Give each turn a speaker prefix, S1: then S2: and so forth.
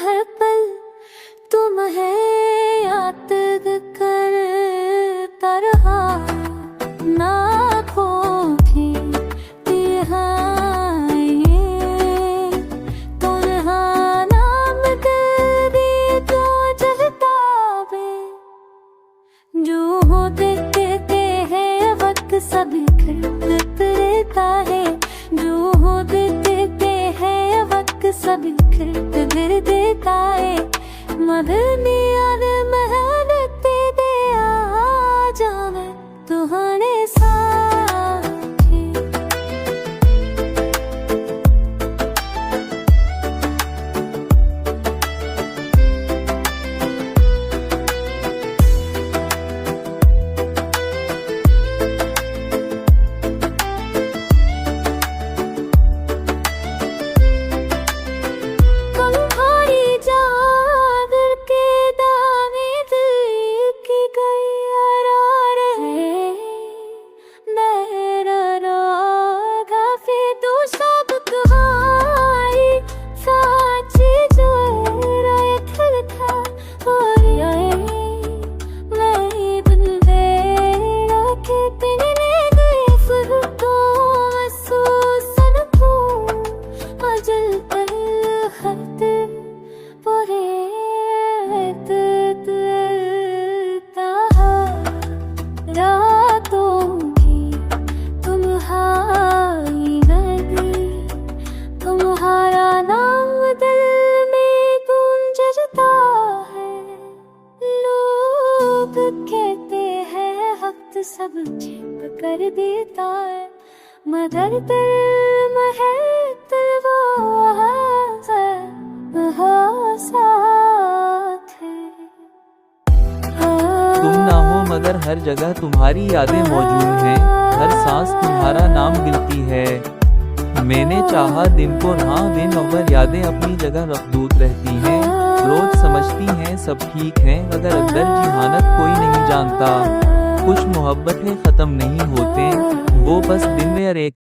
S1: हर पल तुम है याद करता रहा ना खोती तिहाई तुन्हा नाम तेरी तो जलता बे जो होते देते हैं वक्त सभी खिलत रहता है जो होते देते हैं वक्त सभी खिलत गिर देता है मदनी याद मेहनत दे आ जावे तुहाने साथी सब छिप कर देता है मदर दिल में है साथ है
S2: तुम ना हो मगर हर जगह तुम्हारी यादें मौजूद हैं हर सांस तुम्हारा नाम गिनती है मैंने चाहा दिन को हाँ दिन अव्वल यादें अपनी जगह रखदूत रहती हैं रोज समझती हैं सब ठीक है अगर अंदर की हालत कोई नहीं जानता कुछ मोहब्बतें खत्म नहीं होते वो बस दिन में एक